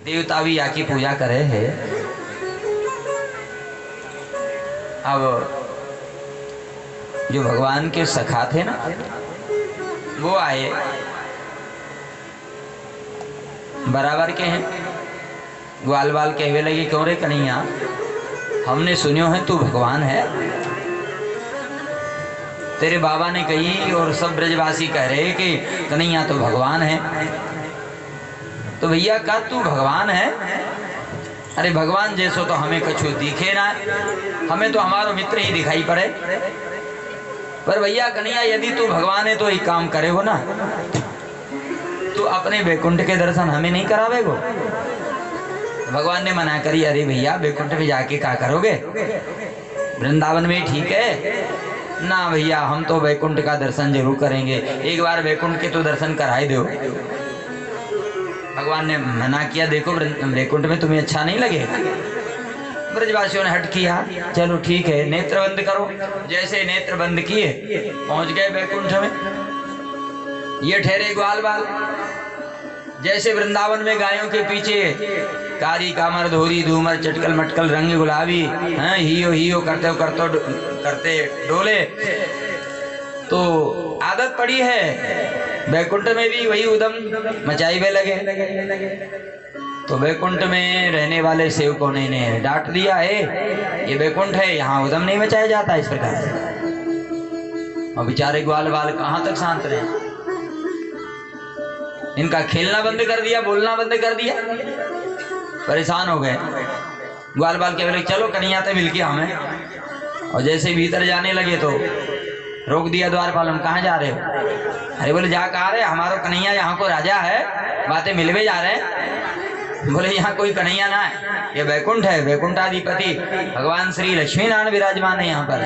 देवता भी आके पूजा करे है। अब जो भगवान के सखा थे ना, वो आए, बराबर के हैं। ग्वाल बाल कहवे लगे, क्यों रे कन्हैया, हमने सुनियो है तू भगवान है, तेरे बाबा ने कही और सब ब्रजवासी कह रहे कि कन्हैया तो भगवान है। तो भैया का तू भगवान है? अरे भगवान जैसो तो हमें कछु दिखे ना, हमें तो हमारो मित्र ही दिखाई पड़े। पर भैया कन्हैया यदि तू भगवान है तो एक काम करे हो ना, तू अपने बैकुंठ के दर्शन हमें नहीं करावे गो। भगवान ने मना करी, अरे भैया बैकुंठ में जाके क्या करोगे, वृंदावन में ठीक है ना। भैया हम तो बैकुंठ का दर्शन जरूर करेंगे, एक बार बैकुंठ के तो दर्शन कराए दो। भगवान ने मना किया, देखो बैकुंठ में तुम्हें अच्छा नहीं लगेगा। ब्रजवासियों ने हट किया, चलो ठीक है नेत्र बंद करो। जैसे नेत्र बंद किए पहुंच गए बैकुंठ में। ये ठहरे ग्वाल बाल, जैसे वृंदावन में गायों के पीछे कारी कामर धोरी धूमर चटकल मटकल रंग गुलाबी हैं हियो हियो करते डोले, तो आदत पड़ी है बैकुंठ में भी वही उदम मचाई वे लगे। तो बैकुंठ में रहने वाले सेवकों ने डांट दिया है, ये बैकुंठ है, यहाँ उदम नहीं मचाया जाता इस प्रकार से। और बेचारे ग्वाल बाल कहाँ तक शांत रहे, इनका खेलना बंद कर दिया, बोलना बंद कर दिया, परेशान हो गए। ग्वाल बाल के बोले चलो कन्हैया से मिल के हमें। और जैसे भीतर जाने लगे तो रोक दिया द्वारपाल, हम कहाँ जा रहे हो? अरे बोले जा कहाँ रहे, हमारो कन्हैया यहाँ को राजा है, बातें मिलवे जा रहे हैं। बोले यहाँ कोई कन्हैया ना है, ये बैकुंठ है, बैकुंठाधिपति भगवान श्री लक्ष्मी नारायण विराजमान है यहाँ पर।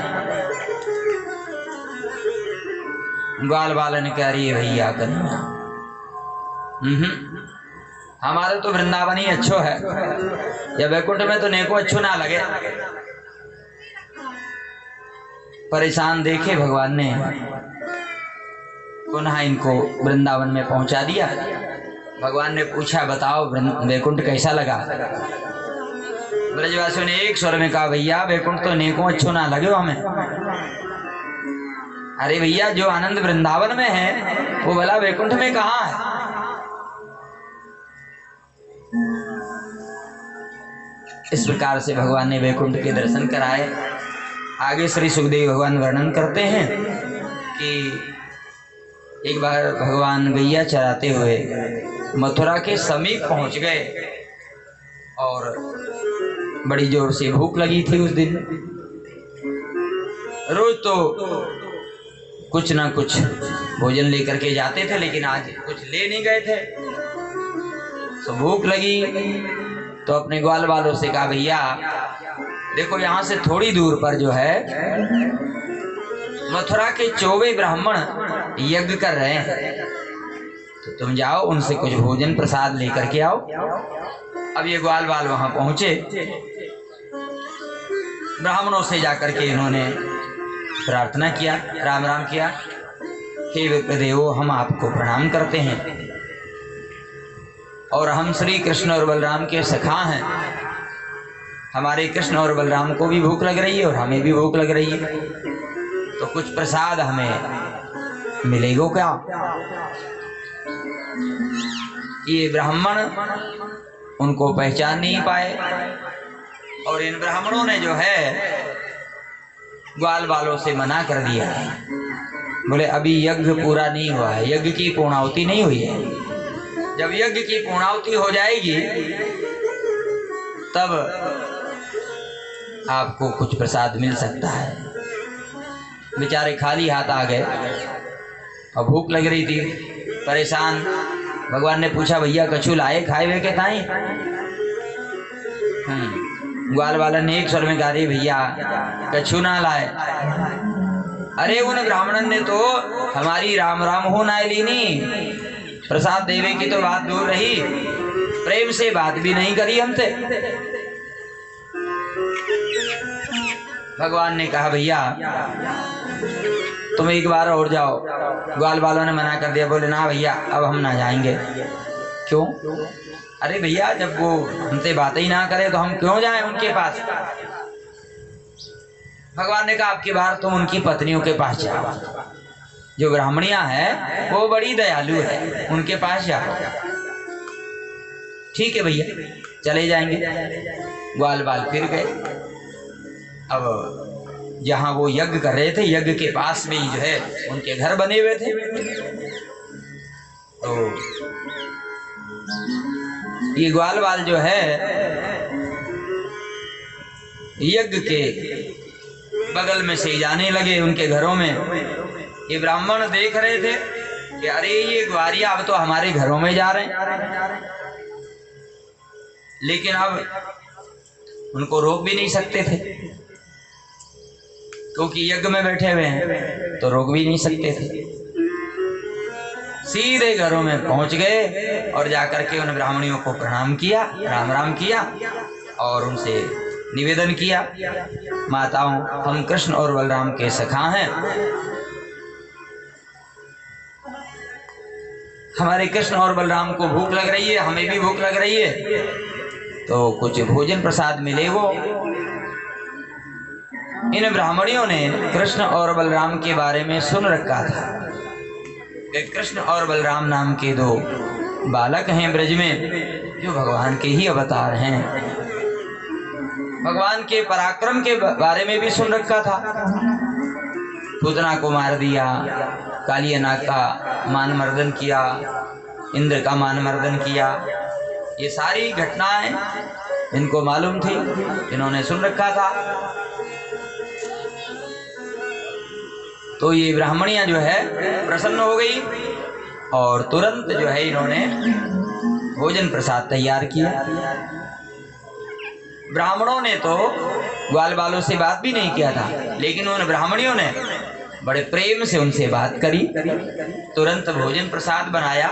ग्वाल बाल ने कह रही है भैया कन्हैया हमारे तो वृंदावन ही अच्छो है, या बैकुंठ में तो नेको अच्छो ना लगे। परेशान देखे भगवान ने पुनः इनको वृंदावन में पहुंचा दिया। भगवान ने पूछा बताओ बैकुंठ कैसा लगा? ब्रजवासियों ने एक स्वर में कहा भैया बैकुंठ तो नेको अच्छो ना लगे हमें। अरे भैया जो आनंद वृंदावन में है वो भला बैकुंठ में कहाँ है? इस प्रकार से भगवान ने बैकुंठ के दर्शन कराए। आगे श्री सुखदेव भगवान वर्णन करते हैं कि एक बार भगवान गैया चराते हुए मथुरा के समीप पहुंच गए और बड़ी जोर से भूख लगी थी उस दिन। रोज तो कुछ ना कुछ भोजन लेकर के जाते थे, लेकिन आज कुछ ले नहीं गए थे। तो भूख लगी तो अपने ग्वाल बालों से कहा भैया देखो यहाँ से थोड़ी दूर पर जो है मथुरा के 24 ब्राह्मण यज्ञ कर रहे हैं, तो तुम जाओ उनसे कुछ भोजन प्रसाद लेकर के आओ। अब ये ग्वाल बाल वहां पहुंचे, ब्राह्मणों से जाकर के इन्होंने प्रार्थना किया, राम राम किया, हे विप्रदेव हम आपको प्रणाम करते हैं और हम श्री कृष्ण और बलराम के सखा हैं। हमारे कृष्ण और बलराम को भी भूख लग रही है और हमें भी भूख लग रही है, तो कुछ प्रसाद हमें मिलेगा क्या? ये ब्राह्मण उनको पहचान नहीं पाए और इन ब्राह्मणों ने जो है ग्वाल बालों से मना कर दिया। बोले अभी यज्ञ पूरा नहीं हुआ है, यज्ञ की पूर्णाहुति नहीं हुई है। जब यज्ञ की पूर्णाहुति हो जाएगी तब आपको कुछ प्रसाद मिल सकता है। बेचारे खाली हाथ आ गए और भूख लग रही थी, परेशान। भगवान ने पूछा भैया कछु लाए खाए हुए के ताई? ग्वाल वाला ने एक स्वर में कहा भैया कछु ना लाए। अरे उन ब्राह्मणन ने तो हमारी राम राम हो ना लीनी, प्रसाद देवे की तो बात दूर रही, प्रेम से बात भी नहीं करी हमसे। भगवान ने कहा भैया तुम एक बार और जाओ। ग्वाल वालों ने मना कर दिया, बोले ना भैया अब हम ना जाएंगे। क्यों? अरे भैया, जब वो हमसे बात ही ना करे तो हम क्यों जाएं उनके पास? भगवान ने कहा आपकी बार तुम उनकी पत्नियों के पास जाओ, जो ब्राह्मणियां हैं वो बड़ी दयालु है, उनके पास जाओ। ठीक है भैया, चले जाएंगे। ग्वाल बाल फिर गए। अब जहां वो यज्ञ कर रहे थे, यज्ञ के पास में ही जो है उनके घर बने हुए थे। तो ये ग्वाल बाल जो है यज्ञ के बगल में से जाने लगे उनके घरों में। ये ब्राह्मण देख रहे थे कि अरे ये ग्वारिया अब तो हमारे घरों में जा रहे हैं, लेकिन अब उनको रोक भी नहीं सकते थे क्योंकि यज्ञ में बैठे हुए हैं, तो रोक भी नहीं सकते थे। सीधे घरों में पहुंच गए और जाकर के उन ब्राह्मणियों को प्रणाम किया, राम राम किया और उनसे निवेदन किया, माताओं हम कृष्ण और बलराम के सखा हैं, हमारे कृष्ण और बलराम को भूख लग रही है, हमें भी भूख लग रही है, तो कुछ भोजन प्रसाद मिले वो। इन ब्राह्मणियों ने कृष्ण और बलराम के बारे में सुन रखा था कि कृष्ण और बलराम नाम के दो बालक हैं ब्रज में, जो भगवान के ही अवतार हैं। भगवान के पराक्रम के बारे में भी सुन रखा था। पूतना को मार दिया, कालिया नाग का मान मर्दन किया, इंद्र का मान मर्दन किया, ये सारी घटनाएं इनको मालूम थी, इन्होंने सुन रखा था। तो ये ब्राह्मणियां जो है प्रसन्न हो गई और तुरंत जो है इन्होंने भोजन प्रसाद तैयार किया। ब्राह्मणों ने तो ग्वाल बालों से बात भी नहीं किया था, लेकिन उन ब्राह्मणियों ने बड़े प्रेम से उनसे बात करी, तुरंत भोजन प्रसाद बनाया।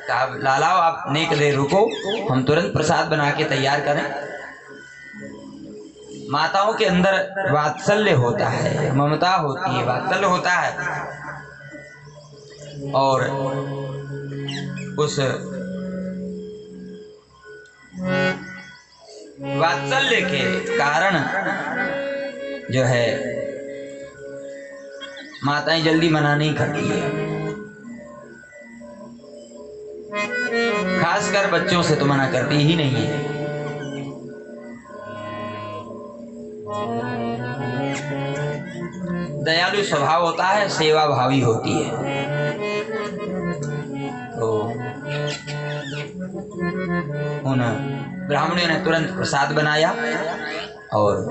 कहा लालाओ आप नेक देर रुको, हम तुरंत प्रसाद बना के तैयार करें। माताओं के अंदर वात्सल्य होता है, ममता होती है, वात्सल्य होता है, और उस वात्सल्य के कारण जो है माताएं जल्दी मना नहीं करती है। खासकर बच्चों से तो मना करती ही नहीं है। दयालु स्वभाव होता है, सेवा भावी होती है। तो उन ब्राह्मणों ने तुरंत प्रसाद बनाया और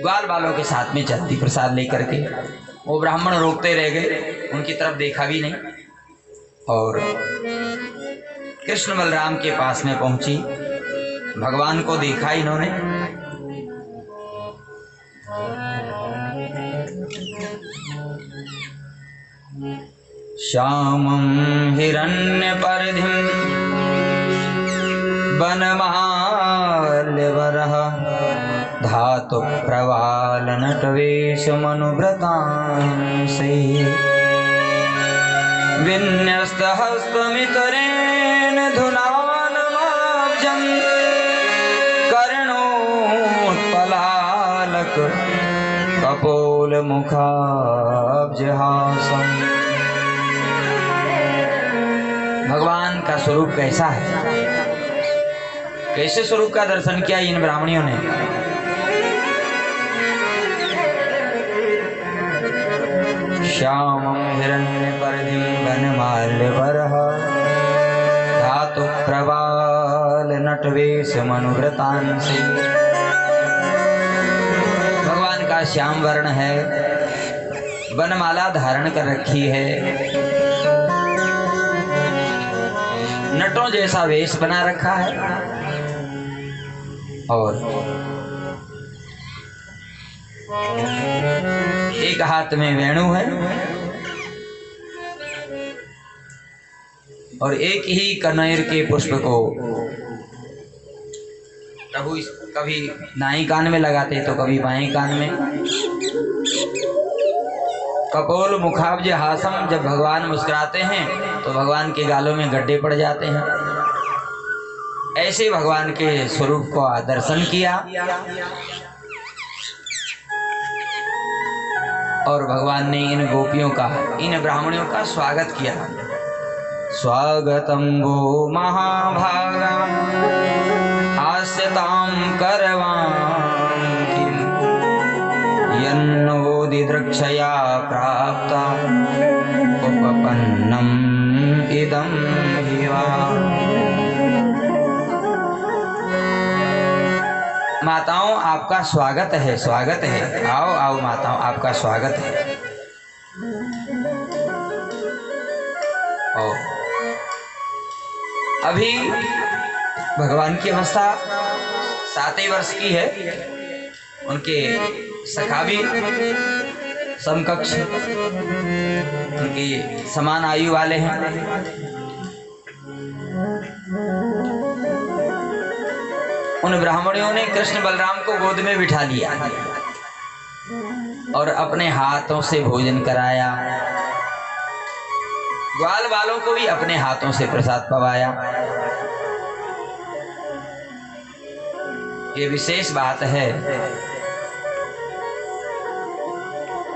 ग्वाल बालों के साथ में चलती प्रसाद लेकर के। वो ब्राह्मण रोकते रह गए, उनकी तरफ देखा भी नहीं, और कृष्ण बलराम के पास में पहुंची। भगवान को देखा इन्होंने, श्यामं हिरण्यपर्धिं वनमाल्यवरः धातु प्रवालनटवेशमनुव्रतांसि विन्यस्तहस्तमितरेण धुनानमाब्जं कर्णोत्पलालक कपोलमुखाब्जहासम्। भगवान का स्वरूप कैसा है, कैसे स्वरूप का दर्शन किया इन ब्राह्मणियों ने। श्यामं हिरण्यपर्धिं वनमाल्यवरः धातु प्रवालनटवेशमनुव्रतांसि। भगवान का श्याम वर्ण है, वनमाला धारण कर रखी है, नटों जैसा वेश बना रखा है, और एक हाथ में वेणु है और एक ही कनेर के पुष्प को प्रभु कभी दाएं कान में लगाते तो कभी बाएं कान में। कपोल मुखाब्ज हासम, जब भगवान मुस्कुराते हैं तो भगवान के गालों में गड्ढे पड़ जाते हैं। ऐसे भगवान के स्वरूप को दर्शन किया और भगवान ने इन गोपियों का, इन ब्राह्मणों का स्वागत किया। स्वागतम वो महाभागा हास्यतां करवां किं यन्नोदि द्रक्षया प्राप्ता उपपन्नम इदं हिवा। माताओं आपका स्वागत है, स्वागत है, आओ आओ माताओं आपका स्वागत है। और अभी भगवान की अवस्था 7 वर्ष की है, उनके सखा भी समकक्ष, उनकी समान आयु वाले हैं। उन ब्राह्मणों ने कृष्ण बलराम को गोद में बिठा लिया और अपने हाथों से भोजन कराया। ग्वाल वालों को भी अपने हाथों से प्रसाद पवाया। ये विशेष बात है।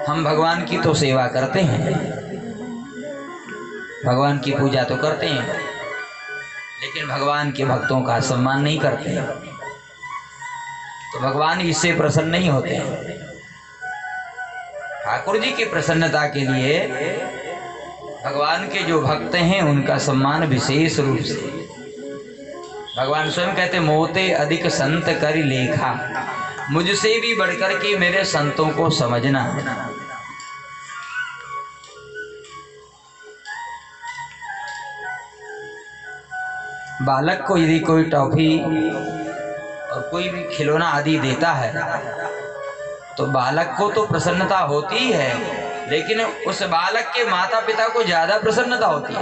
हम भगवान की तो सेवा करते हैं, भगवान की पूजा तो करते हैं, लेकिन भगवान के भक्तों का सम्मान नहीं करते, तो भगवान इससे प्रसन्न नहीं होते हैं। ठाकुर जी की प्रसन्नता के लिए भगवान के जो भक्त हैं उनका सम्मान विशेष रूप से। भगवान स्वयं कहते मोते अधिक संत करि लेखा, मुझसे भी बढ़कर के मेरे संतों को समझना। बालक को यदि कोई टॉफी और कोई भी खिलौना आदि देता है तो बालक को तो प्रसन्नता होती ही है, लेकिन उस बालक के माता पिता को ज्यादा प्रसन्नता होती है।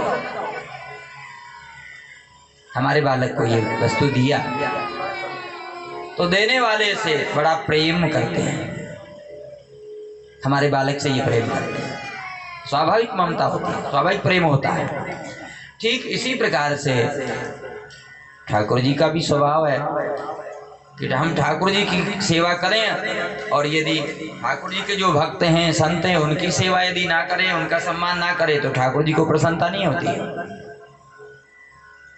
हमारे बालक को ये वस्तु दिया तो देने वाले से बड़ा प्रेम करते हैं, हमारे बालक से ये प्रेम करते हैं, स्वाभाविक ममता होती है, स्वाभाविक प्रेम होता है। ठीक इसी प्रकार से ठाकुर जी का भी स्वभाव है कि हम ठाकुर जी की सेवा करें, और यदि ठाकुर जी के जो भक्त हैं, संत हैं, उनकी सेवा यदि ना करें, उनका सम्मान ना करें, तो ठाकुर जी को प्रसन्नता नहीं होती है।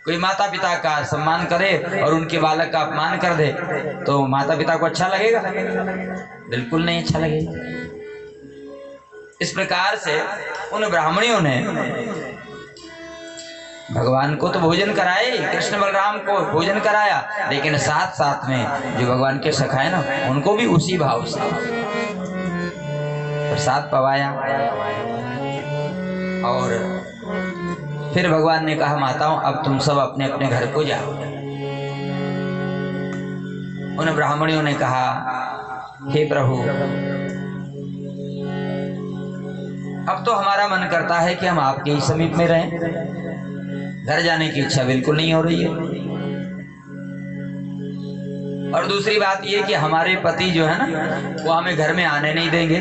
कोई माता पिता का सम्मान करे और उनके बालक का अपमान कर दे तो माता पिता को अच्छा लगेगा? बिल्कुल नहीं अच्छा लगेगा। इस प्रकार से उन ब्राह्मणियों ने भगवान को तो भोजन कराए, कृष्ण बलराम को भोजन कराया, लेकिन साथ साथ में जो भगवान के सखा है ना, उनको भी उसी भाव से प्रसाद पवाया। और फिर भगवान ने कहा माताओं अब तुम सब अपने अपने घर को जाओ। उन ब्राह्मणियों ने कहा हे प्रभु, अब तो हमारा मन करता है कि हम आपके ही समीप में रहें, घर जाने की इच्छा बिल्कुल नहीं हो रही है। और दूसरी बात ये कि हमारे पति जो है ना, वो हमें घर में आने नहीं देंगे,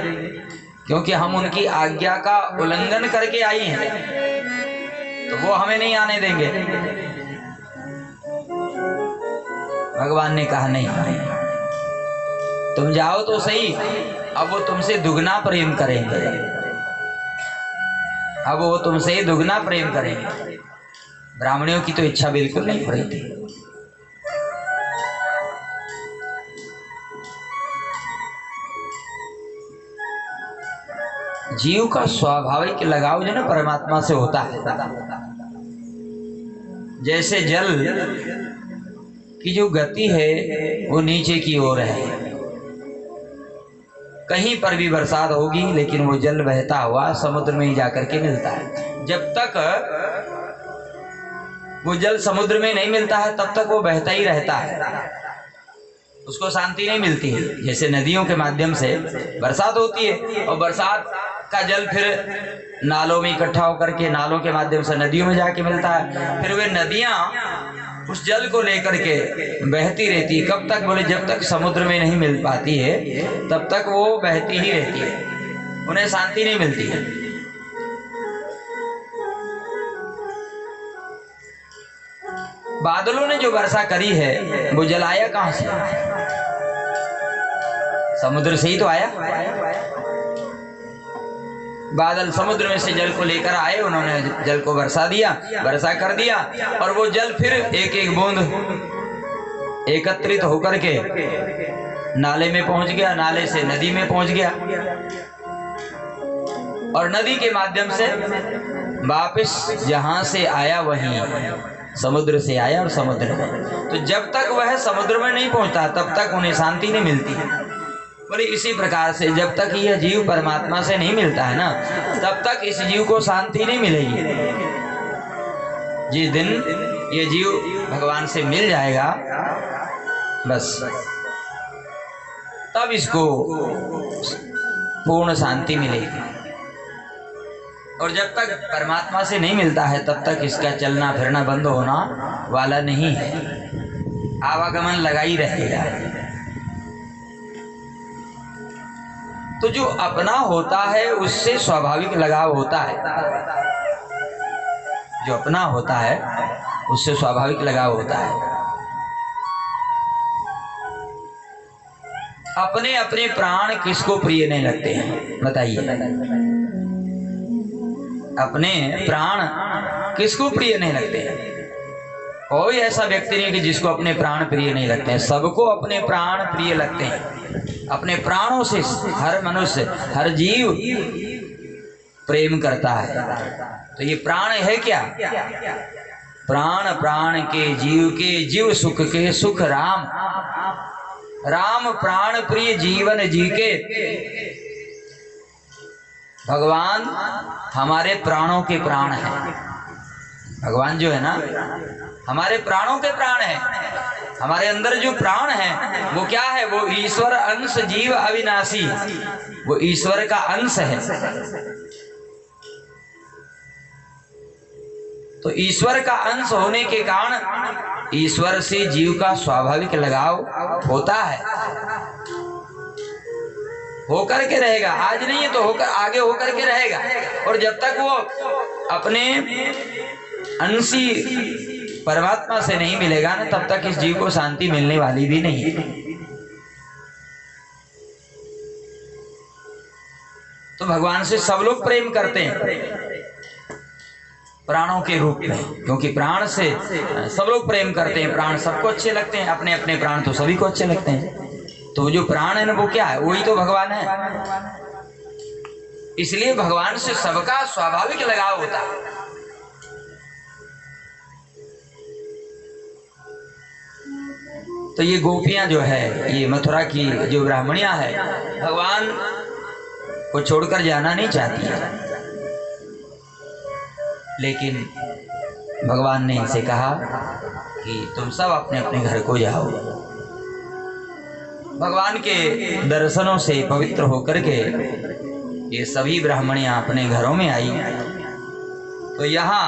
क्योंकि हम उनकी आज्ञा का उल्लंघन करके आई हैं, तो वो हमें नहीं आने देंगे। भगवान ने कहा नहीं, तुम जाओ तो सही, अब वो तुमसे दुगना प्रेम करेंगे, अब वो तुमसे दुगना प्रेम करेंगे। ब्राह्मणियों की तो इच्छा बिल्कुल नहीं हो रही थी। जीव का स्वाभाविक लगाव जो ना परमात्मा से होता है। जैसे जल की जो गति है वो नीचे की ओर है, कहीं पर भी बरसात होगी लेकिन वो जल बहता हुआ समुद्र में ही जाकर के मिलता है। जब तक वो जल समुद्र में नहीं मिलता है तब तक वो बहता ही रहता है, उसको शांति नहीं मिलती है। जैसे नदियों के माध्यम से बरसात होती है और बरसात का जल फिर नालों में इकट्ठा होकर के नालों के माध्यम से नदियों में जाके मिलता है, फिर वे नदियां उस जल को लेकर के बहती रहती है। कब तक? बोले जब तक समुद्र में नहीं मिल पाती है तब तक वो बहती ही रहती है, उन्हें शांति नहीं मिलती है। बादलों ने जो वर्षा करी है वो जल आया कहां से? समुद्र से ही तो आया। बादल समुद्र में से जल को लेकर आए, उन्होंने जल को वर्षा दिया, वर्षा कर दिया, और वो जल फिर एक एक बूंद एकत्रित होकर के नाले में पहुंच गया, नाले से नदी में पहुंच गया, और नदी के माध्यम से वापस जहां से आया वहीं समुद्र से आया और समुद्र में। तो जब तक वह समुद्र में नहीं पहुंचता तब तक उन्हें शांति नहीं मिलती। बोले इसी प्रकार से जब तक यह जीव परमात्मा से नहीं मिलता है ना, तब तक इस जीव को शांति नहीं मिलेगी। जिस दिन ये जीव भगवान से मिल जाएगा बस तब इसको पूर्ण शांति मिलेगी। और जब तक परमात्मा से नहीं मिलता है तब तक इसका चलना फिरना बंद होना वाला नहीं है, आवागमन लगा ही रहेगा। तो जो अपना होता है उससे स्वाभाविक लगाव होता है, जो अपना होता है उससे स्वाभाविक लगाव होता है। अपने अपने प्राण किसको प्रिय नहीं लगते हैं बताइए? अपने प्राण किसको प्रिय नहीं लगते हैं? कोई ऐसा व्यक्ति नहीं कि जिसको अपने प्राण प्रिय नहीं लगते हैं, सबको अपने प्राण प्रिय लगते हैं। अपने प्राणों से हर मनुष्य हर जीव प्रेम करता है। तो ये प्राण है क्या? प्राण प्राण के जीव सुख के सुख राम, राम प्राण प्रिय जीवन जी के। भगवान हमारे प्राणों के प्राण हैं। भगवान जो है ना हमारे प्राणों के प्राण हैं। हमारे अंदर जो प्राण है वो क्या है? वो ईश्वर अंश जीव अविनाशी, वो ईश्वर का अंश है। तो ईश्वर का अंश होने के कारण ईश्वर से जीव का स्वाभाविक लगाव होता है, होकर के रहेगा। आज नहीं है तो होकर आगे होकर के रहेगा। और जब तक वो अपने अंशी परमात्मा से नहीं मिलेगा ना तब तक इस जीव को शांति मिलने वाली भी नहीं है। तो भगवान से सब लोग प्रेम करते हैं प्राणों के रूप में, क्योंकि प्राण से सब लोग प्रेम करते हैं। प्राण सबको अच्छे लगते हैं, अपने अपने प्राण तो सभी को अच्छे लगते हैं। तो जो प्राण है ना वो क्या है? वही तो भगवान है। इसलिए भगवान से सबका स्वाभाविक लगाव होता है। तो ये गोपियां जो है, ये मथुरा की जो ब्राह्मणियां है, भगवान को छोड़कर जाना नहीं चाहती है, लेकिन भगवान ने इनसे कहा कि तुम सब अपने अपने घर को जाओ। भगवान के दर्शनों से पवित्र होकर के ये सभी ब्राह्मणियां अपने घरों में आई। तो यहाँ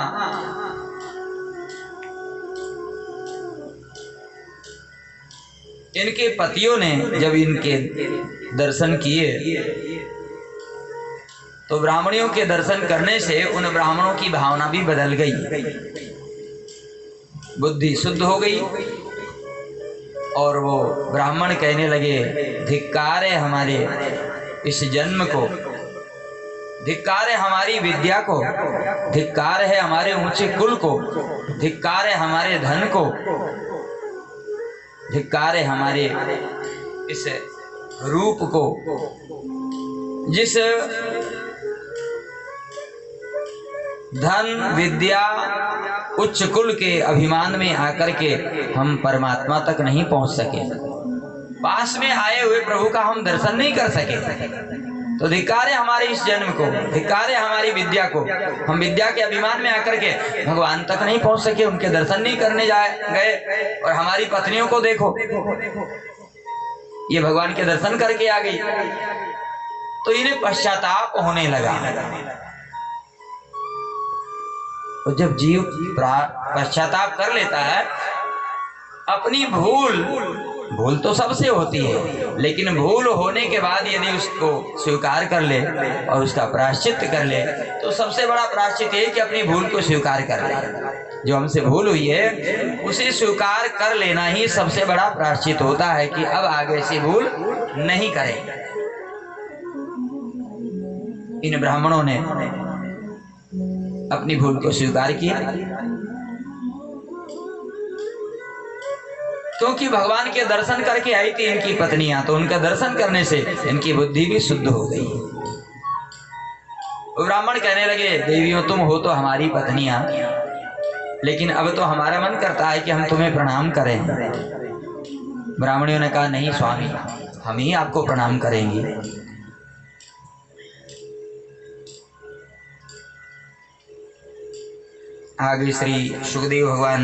इनके पतियों ने जब इनके दर्शन किए तो ब्राह्मणियों के दर्शन करने से उन ब्राह्मणों की भावना भी बदल गई, बुद्धि शुद्ध हो गई। और वो ब्राह्मण कहने लगे, धिक्कार है हमारे इस जन्म को, धिक्कार है हमारी विद्या को, धिक्कार है हमारे ऊंचे कुल को, धिक्कार है हमारे धन को, धिक्कार है हमारे इस रूप को, जिस धन विद्या उच्च कुल के अभिमान में आकर के हम परमात्मा तक नहीं पहुंच सके, पास में आए हुए प्रभु का हम दर्शन नहीं कर सके। तो धिक्कार है हमारे इस जन्म को, धिक्कार है हमारी विद्या को। हम विद्या के अभिमान में आकर के भगवान तक नहीं पहुंच सके, उनके दर्शन नहीं करने गए। और हमारी पत्नियों को देखो, ये भगवान के दर्शन करके आ गई। तो इन्हें पश्चाताप होने लगा। तो जब जीव पश्चाताप कर लेता है, अपनी भूल तो सबसे होती है, लेकिन भूल होने के बाद यदि उसको स्वीकार कर ले और उसका प्रायश्चित कर ले, तो सबसे बड़ा प्रायश्चित है कि अपनी भूल को स्वीकार कर ले। जो हमसे भूल हुई है उसे स्वीकार कर लेना ही सबसे बड़ा प्रायश्चित होता है कि अब आगे से भूल नहीं करें। इन ब्राह्मणों ने अपनी भूल को स्वीकार किया, क्योंकि भगवान के दर्शन करके आई थी इनकी पत्नियां, तो उनका दर्शन करने से इनकी बुद्धि भी शुद्ध हो गई। ब्राह्मण कहने लगे, देवियों तुम हो तो हमारी पत्नियां, लेकिन अब तो हमारा मन करता है कि हम तुम्हें प्रणाम करें। ब्राह्मणियों ने कहा, नहीं स्वामी, हम ही आपको प्रणाम करेंगे। आगे श्री सुखदेव भगवान